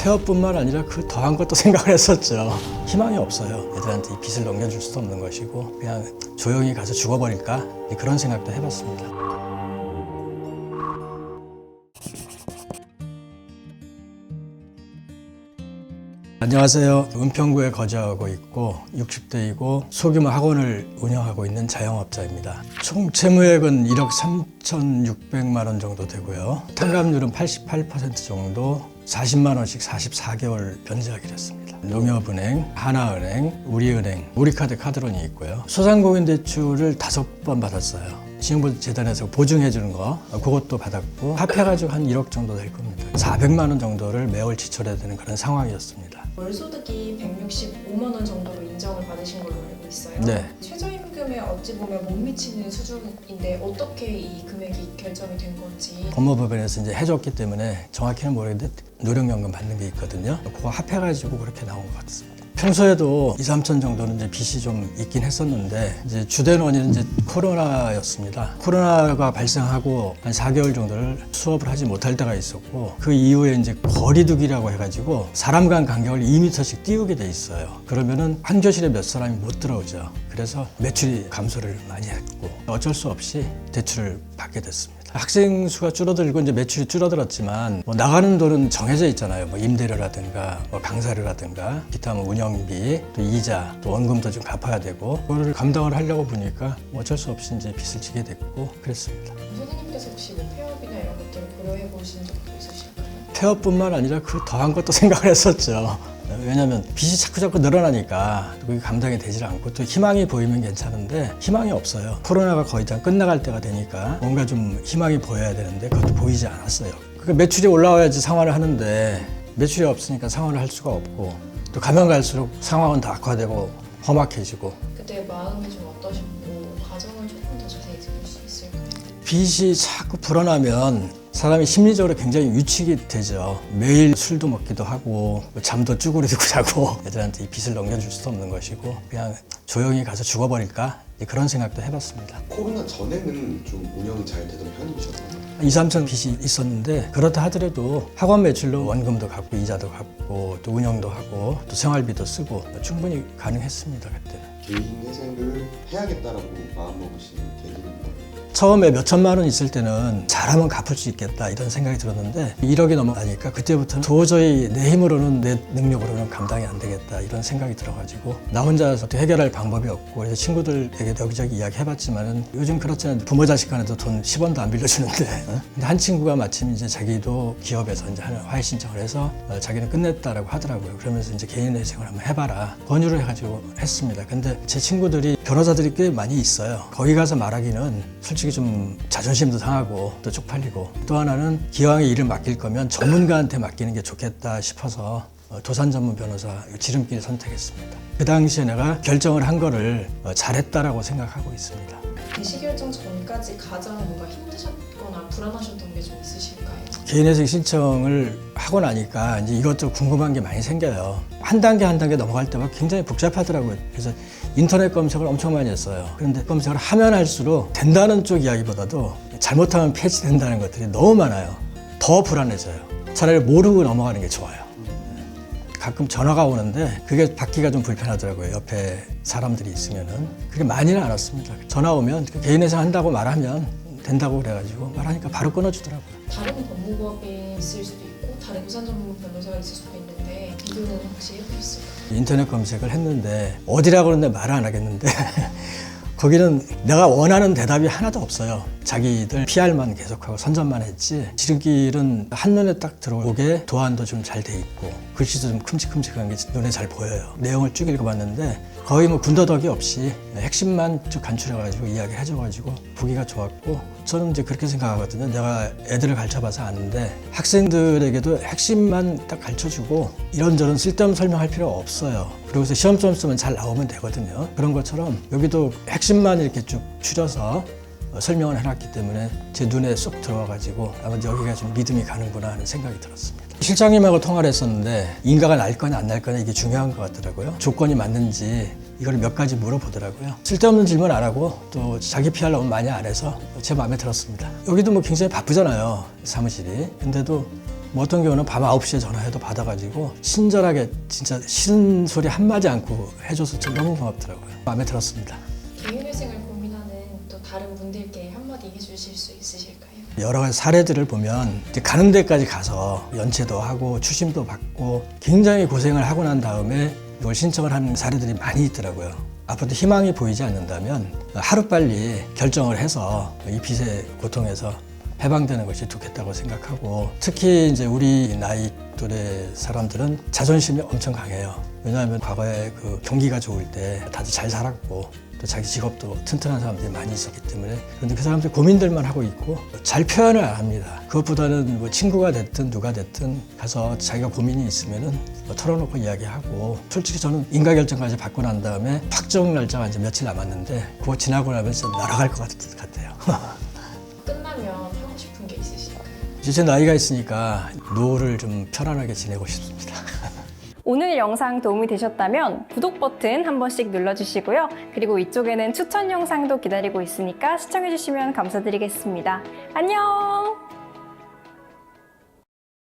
폐업뿐만 아니라 그 더한 것도 생각을 했었죠. 희망이 없어요. 애들한테 이 빚을 넘겨줄 수도 없는 것이고 그냥 조용히 가서 죽어버릴까? 그런 생각도 해봤습니다. 안녕하세요. 은평구에 거주하고 있고 60대이고 소규모 학원을 운영하고 있는 자영업자입니다. 총 채무액은 1억 3,600만 원 정도 되고요. 탕감률은 88% 정도, 40만 원씩 44개월 변제하기로 했습니다. 농협은행, 하나은행, 우리은행, 우리카드 카드론이 있고요. 소상공인대출을 5번 받았어요. 신용보증재단에서 보증해 주는 거 그것도 받았고 합해가지고 한 1억 정도 될 겁니다. 400만 원 정도를 매월 지출해야 되는 그런 상황이었습니다. 월소득이 165만 원 정도로 인정을 받으신 걸로 알고 있어요. 네. 최저임금에 어찌 보면 못 미치는 수준인데 어떻게 이 금액이 결정이 된 건지. 법무법인에서 이제 해줬기 때문에 정확히는 모르겠는데 노령연금 받는 게 있거든요. 그거 합해가지고 그렇게 나온 것 같습니다. 평소에도 2, 3천 정도는 이제 빚이 좀 있긴 했었는데 이제 주된 원인은 이제 코로나였습니다. 코로나가 발생하고 한 4개월 정도를 수업을 하지 못할 때가 있었고 그 이후에 이제 거리두기라고 해가지고 사람 간 간격을 2m씩 띄우게 돼 있어요. 그러면은 한 교실에 몇 사람이 못 들어오죠. 그래서 매출이 감소를 많이 했고 어쩔 수 없이 대출을 받게 됐습니다. 학생 수가 줄어들고 이제 매출이 줄어들었지만 뭐 나가는 돈은 정해져 있잖아요. 뭐 임대료라든가 뭐 강사료라든가 기타 뭐 운영비 또 이자 또 원금도 좀 갚아야 되고 그거를 감당을 하려고 보니까 어쩔 수 없이 이제 빚을 지게 됐고 그랬습니다. 선생님께서 혹시 뭐 폐업이나 이런 것들을 고려해 보신 적도 있으실까요? 폐업뿐만 아니라 그 더한 것도 생각을 했었죠. 왜냐하면 빚이 자꾸 늘어나니까 그게 감당이 되질 않고 또 희망이 보이면 괜찮은데 희망이 없어요. 코로나가 거의 다 끝나갈 때가 되니까 뭔가 좀 희망이 보여야 되는데 그것도 보이지 않았어요. 그러니까 매출이 올라와야지 상환을 하는데 매출이 없으니까 상환을 할 수가 없고 또 가면 갈수록 상황은 더 악화되고 험악해지고 그때 마음이 좀 어떠셨고 과정을 조금 더 자세히 들을 수 있을까요? 빚이 자꾸 불어나면 사람이 심리적으로 굉장히 위축이 되죠. 매일 술도 먹기도 하고 잠도 쭈그리고 자고 애들한테 이 빚을 넘겨줄 수도 없는 것이고 그냥 조용히 가서 죽어버릴까? 그런 생각도 해봤습니다. 코로나 전에는 좀 운영이 잘 되던 편이셨나요? 2, 3천 빚이 있었는데 그렇다 하더라도 학원 매출로 원금도 갚고 이자도 갚고 또 운영도 하고 또 생활비도 쓰고 충분히 가능했습니다. 그때는. 개인 회생을 해야겠다라고 마음먹으신 계기는 뭐예요? 처음에 몇 천만 원 있을 때는 잘하면 갚을 수 있겠다 이런 생각이 들었는데 1억이 넘어가니까 그때부터는 도저히 내 힘으로는 내 능력으로는 감당이 안 되겠다 이런 생각이 들어가지고 나 혼자서 해결할 방법이 없고 그래서 친구들에게 여기저기 이야기해봤지만은 요즘 그렇잖아요. 부모 자식 간에도 돈 10원도 안 빌려주는데 근데 한 친구가 마침 이제 자기도 기업에서 이제 화해 신청을 해서 자기는 끝냈다라고 하더라고요. 그러면서 이제 개인 회생을 한번 해봐라 권유를 해가지고 했습니다. 근데 제 친구들이 변호사들이 꽤 많이 있어요. 거기 가서 말하기는 솔직히 좀 자존심도 상하고 또 쪽팔리고 또 하나는 기왕에 일을 맡길 거면 전문가한테 맡기는 게 좋겠다 싶어서 도산 전문 변호사 지름길을 선택했습니다. 그 당시에 내가 결정을 한 거를 잘했다라고 생각하고 있습니다. 대시결정 전까지 가장 뭔가 힘드셨거나 불안하셨던 게 좀 있으실까요? 개인회생 신청을 하고 나니까 이제 이것도 궁금한 게 많이 생겨요. 한 단계 한 단계 넘어갈 때마다 굉장히 복잡하더라고요. 그래서 인터넷 검색을 엄청 많이 했어요. 그런데 검색을 하면 할수록 된다는 쪽 이야기보다도 잘못하면 폐지된다는 것들이 너무 많아요. 더 불안해져요. 차라리 모르고 넘어가는 게 좋아요. 가끔 전화가 오는데 그게 받기가 좀 불편하더라고요. 옆에 사람들이 있으면은. 그게 많이는 안 왔습니다. 전화 오면 개인회생 한다고 말하면 된다고 그래가지고 말하니까 바로 끊어주더라고요. 다른 법무법인 있을 수도 있고 다른 도산 전문 변호사가 있을 수도 있는데 비교는 혹시 해보셨을까요? 인터넷 검색을 했는데 어디라고 그러는데 말을 안 하겠는데 거기는 내가 원하는 대답이 하나도 없어요. 자기들 PR만 계속하고 선전만 했지 지름길은 한눈에 딱 들어오게 도안도 좀 잘 돼 있고 글씨도 좀 큼직큼직한 게 눈에 잘 보여요. 내용을 쭉 읽어봤는데 거의 뭐 군더더기 없이 핵심만 쭉 간추려가지고 이야기를 해줘가지고 보기가 좋았고 저는 이제 그렇게 생각하거든요. 내가 애들을 가르쳐봐서 아는데 학생들에게도 핵심만 딱 가르쳐주고 이런저런 쓸데없는 설명할 필요 없어요. 그리고서 시험점 쓰면 잘 나오면 되거든요. 그런 것처럼 여기도 핵심만 이렇게 쭉 추려서 설명을 해놨기 때문에 제 눈에 쏙 들어와가지고 아마 여기가 좀 믿음이 가는구나 하는 생각이 들었습니다. 실장님하고 통화를 했었는데 인가가 날 거냐 안 날 거냐 이게 중요한 것 같더라고요. 조건이 맞는지 이걸 몇 가지 물어보더라고요. 쓸데없는 질문 안 하고 또 자기 PR 너무 많이 안 해서 제 마음에 들었습니다. 여기도 뭐 굉장히 바쁘잖아요. 사무실이. 근데도 뭐 어떤 경우는 밤 9시에 전화해도 받아가지고 친절하게 진짜 싫은 소리 한마디 않고 해줘서 좀 너무 고맙더라고요. 마음에 들었습니다. 개인회생을 고민하는 또 다른 분들께 한마디 해주실 수 있으실까요? 여러 가지 사례들을 보면 이제 가는 데까지 가서 연체도 하고 추심도 받고 굉장히 고생을 하고 난 다음에 이걸 신청을 하는 사례들이 많이 있더라고요. 앞으로도 희망이 보이지 않는다면 하루빨리 결정을 해서 이 빚의 고통에서 해방되는 것이 좋겠다고 생각하고, 특히 이제 우리 나이 또래 사람들은 자존심이 엄청 강해요. 왜냐하면 과거에 그 경기가 좋을 때 다들 잘 살았고 또 자기 직업도 튼튼한 사람들이 많이 있었기 때문에, 그런데 그 사람들 고민들만 하고 있고 잘 표현을 안 합니다. 그것보다는 뭐 친구가 됐든 누가 됐든 가서 자기가 고민이 있으면은 뭐 털어놓고 이야기하고, 솔직히 저는 인가결정까지 받고 난 다음에 확정 날짜가 이제 며칠 남았는데 그거 지나고 나면 진짜 날아갈 것 같아요. 끝나면 하고 싶은 게 있으실까요? 이제 제 나이가 있으니까 노후를 좀 편안하게 지내고 싶습니다. 오늘 영상 도움이 되셨다면 구독 버튼 한 번씩 눌러주시고요. 그리고 이쪽에는 추천 영상도 기다리고 있으니까 시청해주시면 감사드리겠습니다. 안녕!